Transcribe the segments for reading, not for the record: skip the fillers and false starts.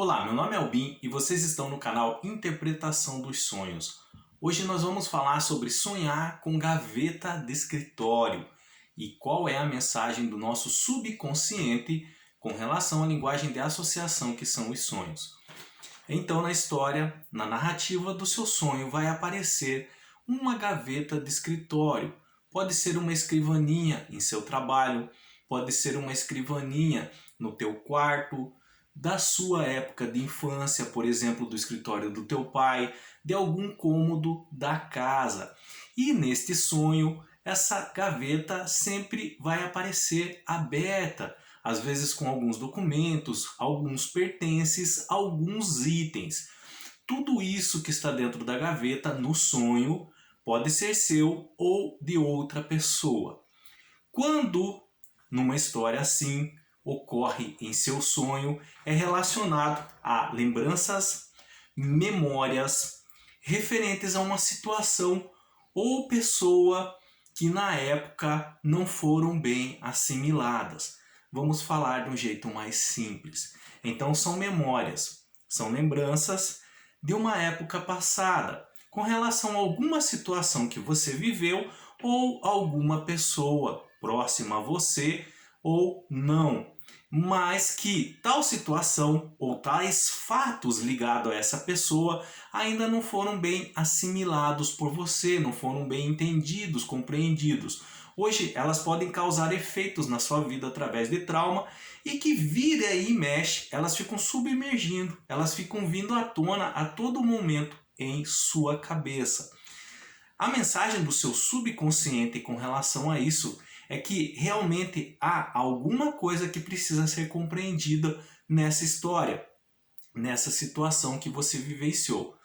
Olá, meu nome é Albin e vocês estão no canal Interpretação dos Sonhos. Hoje nós vamos falar sobre sonhar com gaveta de escritório e qual é a mensagem do nosso subconsciente com relação à linguagem de associação que são os sonhos. Então, na história, na narrativa do seu sonho, vai aparecer uma gaveta de escritório. Pode ser uma escrivaninha em seu trabalho, pode ser uma escrivaninha no teu quarto, da sua época de infância, por exemplo, do escritório do teu pai, de algum cômodo da casa. E neste sonho, essa gaveta sempre vai aparecer aberta, às vezes com alguns documentos, alguns pertences, alguns itens. Tudo isso que está dentro da gaveta no sonho pode ser seu ou de outra pessoa. Quando, numa história assim, ocorre em seu sonho, é relacionado a lembranças, memórias referentes a uma situação ou pessoa que na época não foram bem assimiladas. Vamos falar de um jeito mais simples. Então são memórias, são lembranças de uma época passada, com relação a alguma situação que você viveu ou alguma pessoa próxima a você ou não, mas que tal situação ou tais fatos ligados a essa pessoa ainda não foram bem assimilados por você, não foram bem entendidos, compreendidos. Hoje elas podem causar efeitos na sua vida através de trauma e que vira e mexe, elas ficam submergindo, elas ficam vindo à tona a todo momento em sua cabeça. A mensagem do seu subconsciente com relação a isso é que realmente há alguma coisa que precisa ser compreendida nessa história, nessa situação que você vivenciou.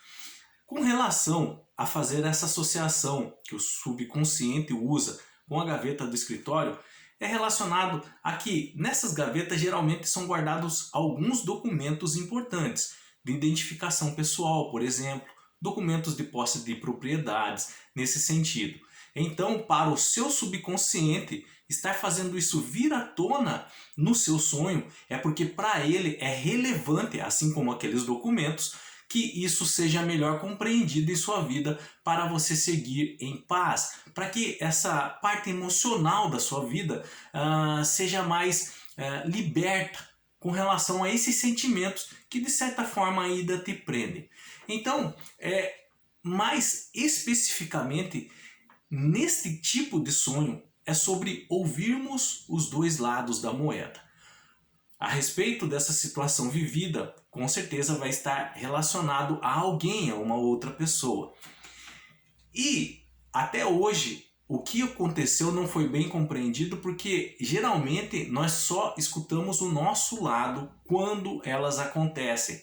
Com relação a fazer essa associação que o subconsciente usa com a gaveta do escritório, é relacionado a que nessas gavetas geralmente são guardados alguns documentos importantes de identificação pessoal, por exemplo, documentos de posse de propriedades, nesse sentido. Então, para o seu subconsciente, estar fazendo isso vir à tona no seu sonho é porque para ele é relevante, assim como aqueles documentos, que isso seja melhor compreendido em sua vida para você seguir em paz, para que essa parte emocional da sua vida seja mais liberta com relação a esses sentimentos que de certa forma ainda te prendem. Então, mais especificamente, neste tipo de sonho é sobre ouvirmos os dois lados da moeda. A respeito dessa situação vivida, com certeza vai estar relacionado a alguém, a uma outra pessoa. E até hoje, o que aconteceu não foi bem compreendido porque geralmente nós só escutamos o nosso lado quando elas acontecem.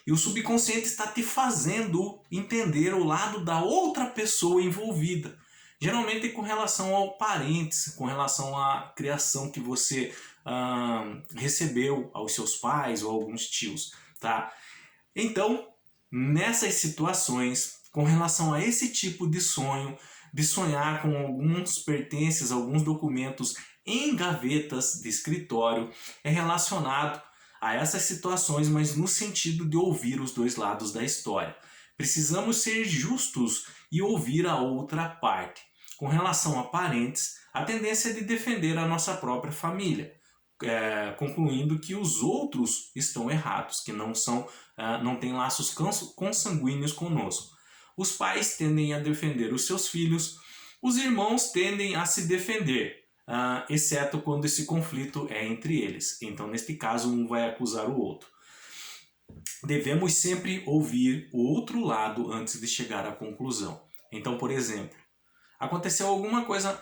E o subconsciente está te fazendo entender o lado da outra pessoa envolvida. Geralmente com relação ao parentes, com relação à criação que você recebeu aos seus pais ou alguns tios, tá? Então, nessas situações, com relação a esse tipo de sonho, de sonhar com alguns pertences, alguns documentos em gavetas de escritório, é relacionado a essas situações, mas no sentido de ouvir os dois lados da história. Precisamos ser justos e ouvir a outra parte. Com relação a parentes, a tendência é de defender a nossa própria família, concluindo que os outros estão errados, que não têm laços consanguíneos conosco. Os pais tendem a defender os seus filhos, os irmãos tendem a se defender, exceto quando esse conflito é entre eles. Então, neste caso, um vai acusar o outro. Devemos sempre ouvir o outro lado antes de chegar à conclusão. Então, por exemplo, aconteceu alguma coisa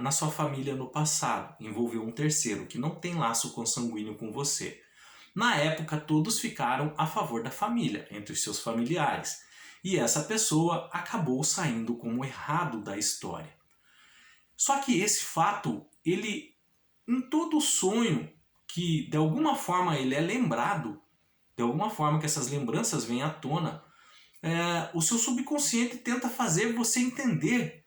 na sua família no passado, envolveu um terceiro que não tem laço consanguíneo com você. Na época, todos ficaram a favor da família, entre os seus familiares. E essa pessoa acabou saindo como errado da história. Só que esse fato, ele, em todo sonho, que de alguma forma ele é lembrado, de alguma forma que essas lembranças vêm à tona, o seu subconsciente tenta fazer você entender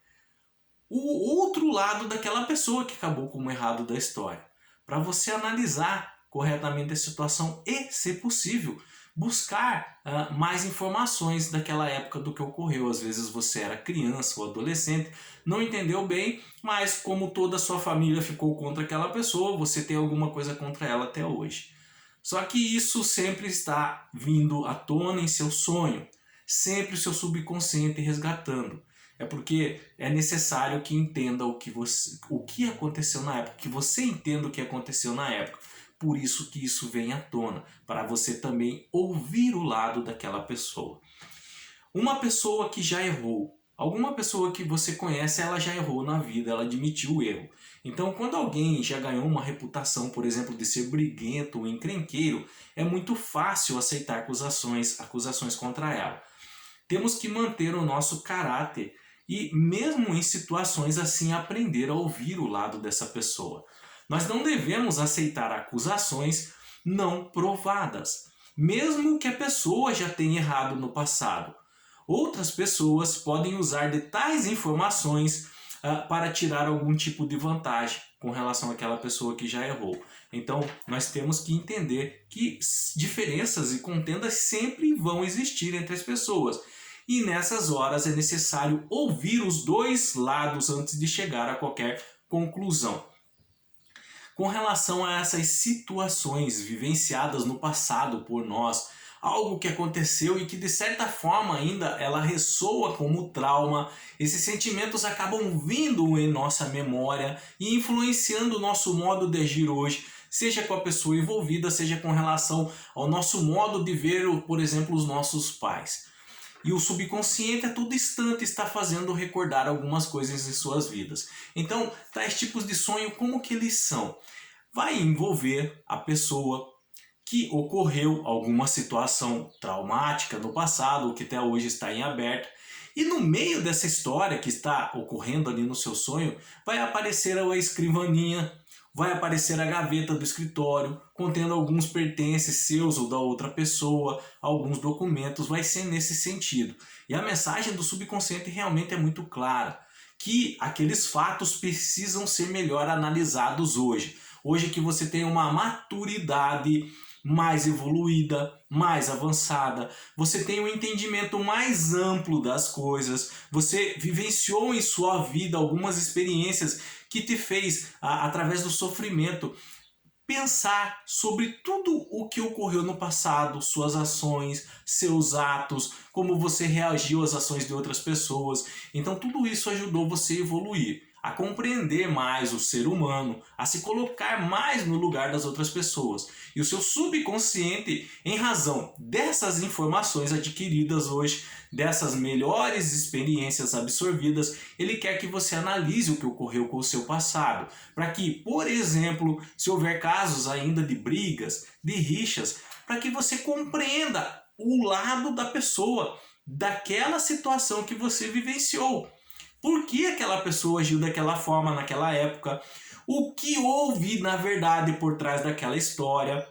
o outro lado daquela pessoa que acabou como errado da história. Para você analisar corretamente a situação e, se possível, buscar mais informações daquela época do que ocorreu. Às vezes você era criança ou adolescente, não entendeu bem, mas como toda a sua família ficou contra aquela pessoa, você tem alguma coisa contra ela até hoje. Só que isso sempre está vindo à tona em seu sonho, sempre o seu subconsciente resgatando. É porque é necessário que entenda o que aconteceu na época, que você entenda o que aconteceu na época. Por isso que isso vem à tona, para você também ouvir o lado daquela pessoa. Uma pessoa que já errou, alguma pessoa que você conhece, ela já errou na vida, ela admitiu o erro. Então, quando alguém já ganhou uma reputação, por exemplo, de ser briguento ou encrenqueiro, é muito fácil aceitar acusações contra ela. Temos que manter o nosso caráter e, mesmo em situações assim, aprender a ouvir o lado dessa pessoa. Nós não devemos aceitar acusações não provadas, mesmo que a pessoa já tenha errado no passado. Outras pessoas podem usar de tais informações para tirar algum tipo de vantagem com relação àquela pessoa que já errou. Então, nós temos que entender que diferenças e contendas sempre vão existir entre as pessoas. E nessas horas é necessário ouvir os dois lados antes de chegar a qualquer conclusão. Com relação a essas situações vivenciadas no passado por nós, algo que aconteceu e que de certa forma ainda ela ressoa como trauma, esses sentimentos acabam vindo em nossa memória e influenciando o nosso modo de agir hoje, seja com a pessoa envolvida, seja com relação ao nosso modo de ver, por exemplo, os nossos pais. E o subconsciente a todo instante está fazendo recordar algumas coisas em suas vidas. Então, tais tipos de sonho, como que eles são? Vai envolver a pessoa que ocorreu alguma situação traumática no passado, ou que até hoje está em aberto. E no meio dessa história que está ocorrendo ali no seu sonho, vai aparecer a escrivaninha, vai aparecer a gaveta do escritório, contendo alguns pertences seus ou da outra pessoa, alguns documentos, vai ser nesse sentido. E a mensagem do subconsciente realmente é muito clara, que aqueles fatos precisam ser melhor analisados hoje. Hoje que você tem uma maturidade mais evoluída, mais avançada, você tem um entendimento mais amplo das coisas, você vivenciou em sua vida algumas experiências que te fez, através do sofrimento, pensar sobre tudo o que ocorreu no passado, suas ações, seus atos, como você reagiu às ações de outras pessoas. Então tudo isso ajudou você a evoluir, a compreender mais o ser humano, a se colocar mais no lugar das outras pessoas. E o seu subconsciente, em razão dessas informações adquiridas hoje, dessas melhores experiências absorvidas, ele quer que você analise o que ocorreu com o seu passado, para que, por exemplo, se houver casos ainda de brigas, de rixas, para que você compreenda o lado da pessoa, daquela situação que você vivenciou. Por que aquela pessoa agiu daquela forma naquela época? O que houve na verdade por trás daquela história?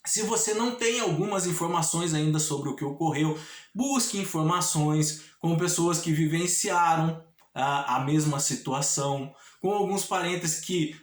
Se você não tem algumas informações ainda sobre o que ocorreu, busque informações com pessoas que vivenciaram a mesma situação, com alguns parentes que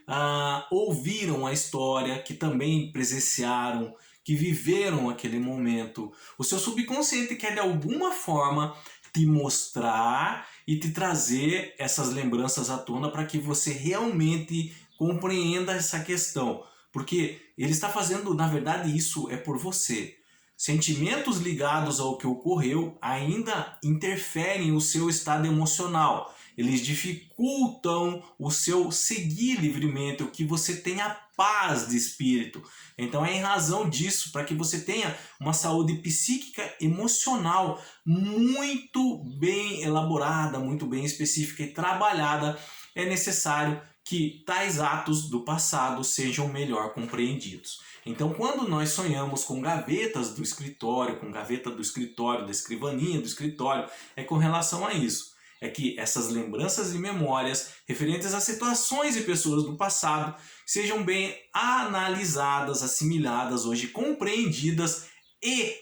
ouviram a história, que também presenciaram, que viveram aquele momento. O seu subconsciente quer de alguma forma te mostrar e te trazer essas lembranças à tona para que você realmente compreenda essa questão. Porque ele está fazendo, na verdade, isso é por você. Sentimentos ligados ao que ocorreu ainda interferem no seu estado emocional. Eles dificultam o seu seguir livremente, o que você tenha paz de espírito. Então é em razão disso, para que você tenha uma saúde psíquica emocional muito bem elaborada, muito bem específica e trabalhada, é necessário que tais atos do passado sejam melhor compreendidos. Então, quando nós sonhamos com gavetas do escritório, com gaveta do escritório, da escrivaninha do escritório, é com relação a isso. É que essas lembranças e memórias referentes a situações e pessoas do passado sejam bem analisadas, assimiladas, hoje compreendidas e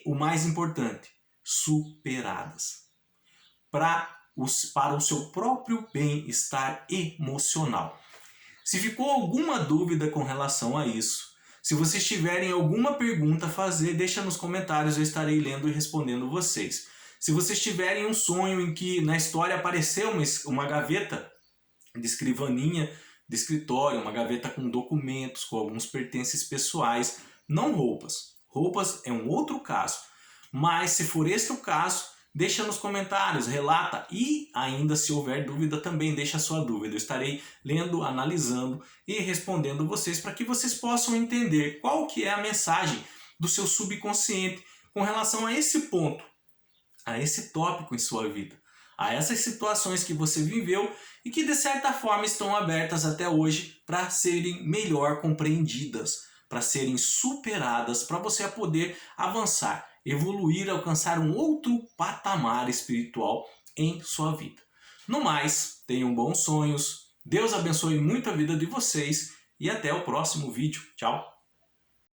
o mais importante, superadas. Para o seu próprio bem-estar emocional. Se ficou alguma dúvida com relação a isso, Se vocês tiverem alguma pergunta a fazer, deixa nos comentários, eu estarei lendo e respondendo vocês. Se vocês tiverem um sonho em que na história apareceu uma gaveta de escrivaninha, de escritório, uma gaveta com documentos, com alguns pertences pessoais, não roupas. Roupas é um outro caso. Mas se for este o caso, deixa nos comentários, relata e ainda se houver dúvida também deixa a sua dúvida. Eu estarei lendo, analisando e respondendo vocês para que vocês possam entender qual que é a mensagem do seu subconsciente com relação a esse ponto, a esse tópico em sua vida, a essas situações que você viveu e que de certa forma estão abertas até hoje para serem melhor compreendidas, para serem superadas, para você poder avançar, evoluir, alcançar um outro patamar espiritual em sua vida. No mais, tenham bons sonhos, Deus abençoe muito a vida de vocês e até o próximo vídeo. Tchau!